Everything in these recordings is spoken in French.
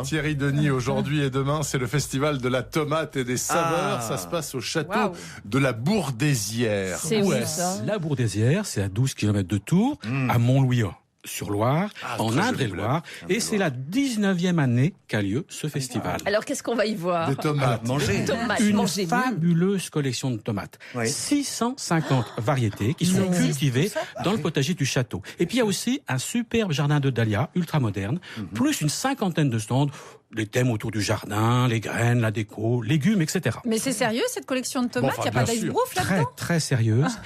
Thierry Denis, aujourd'hui et demain, c'est le festival de la tomate et des saveurs. Ça se passe au château de la Bourdaissière. C'est où ça ? La Bourdaissière, c'est à 12 km de Tours, à Montlouis-sur-Loire, en Indre-et-Loire. Et c'est la 19e année qu'a lieu ce festival. Alors, qu'est-ce qu'on va y voir ? Des tomates. Une fabuleuse collection de tomates. 650 variétés qui sont cultivées dans le potager du château. Et puis il y a aussi un superbe jardin de dahlias ultra moderne, plus une cinquantaine de stands. Les thèmes autour du jardin, les graines, la déco, légumes, etc. Mais c'est sérieux cette collection de tomates ? Il n'y a pas d'esbrouf là-dedans ? Très sérieuse.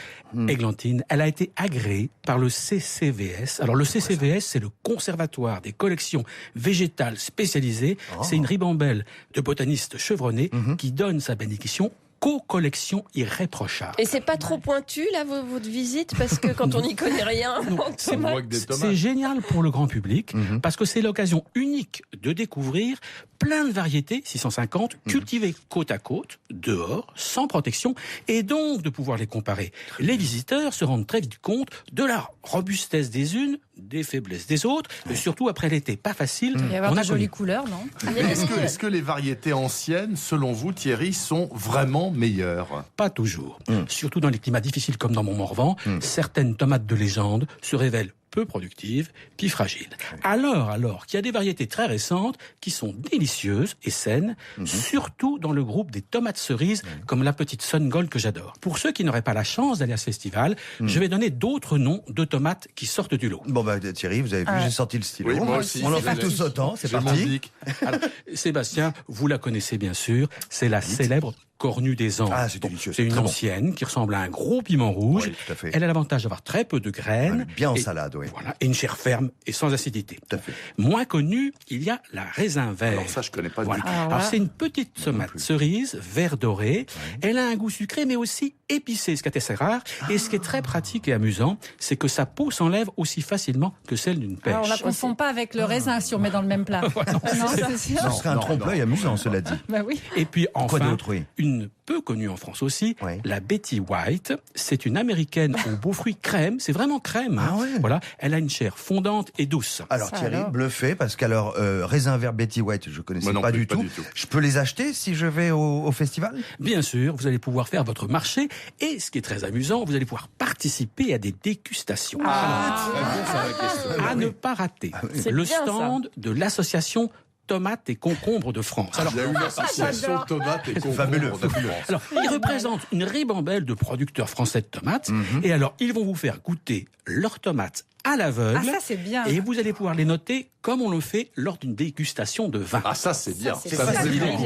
Églantine, elle a été agréée par le CCVS. Alors le CCVS, c'est le Conservatoire des collections végétales spécialisées. C'est une ribambelle de botanistes chevronnés qui donne sa bénédiction. Co-collection irréprochable. Et c'est pas trop pointu, là, votre visite ? Parce que quand on n'y connaît rien, c'est génial pour le grand public, parce que c'est l'occasion unique de découvrir plein de variétés, 650, cultivées côte à côte, dehors, sans protection, et donc de pouvoir les comparer. Les visiteurs se rendent très vite compte de la robustesse des unes, des faiblesses des autres, et surtout après l'été pas facile. Il va y avoir de jolies couleurs, non ? Est-ce que les variétés anciennes, selon vous, Thierry, sont vraiment meilleures ? Pas toujours. Surtout dans les climats difficiles comme dans Montmorvan, certaines tomates de légende se révèlent peu productives, puis fragiles. Alors qu'il y a des variétés très récentes qui sont délicieuses et saines, surtout dans le groupe des tomates cerises, comme la petite Sun Gold que j'adore. Pour ceux qui n'auraient pas la chance d'aller à ce festival, je vais donner d'autres noms de tomates qui sortent du lot. Bon Thierry, vous avez vu, j'ai sorti le stylo. Oui, moi aussi. On en fait tous autant, c'est parti. Alors, Sébastien, vous la connaissez bien sûr, c'est la célèbre cornue des Andes. Ah, c'est délicieux. C'est une ancienne qui ressemble à un gros piment rouge. Oui, tout à fait. Elle a l'avantage d'avoir très peu de graines. Bien en salade, oui. Voilà, et une chair ferme et sans acidité. Tout à fait. Moins connue, il y a la raisin vert. Alors ça, je connais pas du tout. Alors c'est une petite tomate cerise, vert doré. Elle a un goût sucré, mais aussi épicé, ce qui est assez rare. Et ce qui est très pratique et amusant, c'est que sa peau s'enlève aussi facilement que celle d'une pêche. Alors on la confond pas avec le raisin si on met dans le même plat. Non, c'est sûr. Ce serait un trompe-l'œil amusant, cela dit. Bah oui. Et puis enfin, d'autre, une peu connue en France aussi, la Betty White. C'est une américaine aux beaux fruits crème. C'est vraiment crème. Voilà. Elle a une chair fondante et douce. Alors Thierry, bluffé, parce qu'alors, raisin vert Betty White, je connaissais pas du tout. Je peux les acheter si je vais au festival ? Bien sûr, vous allez pouvoir faire votre marché. Et ce qui est très amusant, vous allez pouvoir participer à des dégustations. À ne pas rater. Le stand de l'association Tomates et concombres de France. Alors, il y a une association tomates et concombres fabuleux. de France. Alors, ils représentent une ribambelle de producteurs français de tomates. Et alors, ils vont vous faire goûter leurs tomates à l'aveugle. Ah, ça, c'est bien. Et vous allez pouvoir les noter comme on le fait lors d'une dégustation de vin. Ah, ça, c'est bien. Ça, c'est bien.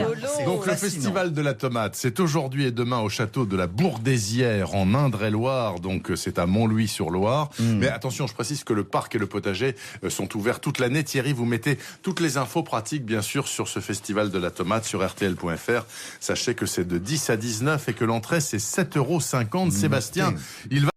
Donc, le festival de la tomate, c'est aujourd'hui et demain au château de la Bourdaissière en Indre-et-Loire. Donc, c'est à Montlouis-sur-Loire. Mais attention, je précise que le parc et le potager sont ouverts toute l'année. Thierry, vous mettez toutes les infos pratiques, bien sûr, sur ce festival de la tomate sur rtl.fr. Sachez que c'est de 10 à 19 et que l'entrée, c'est 7,50 €. Sébastien, il va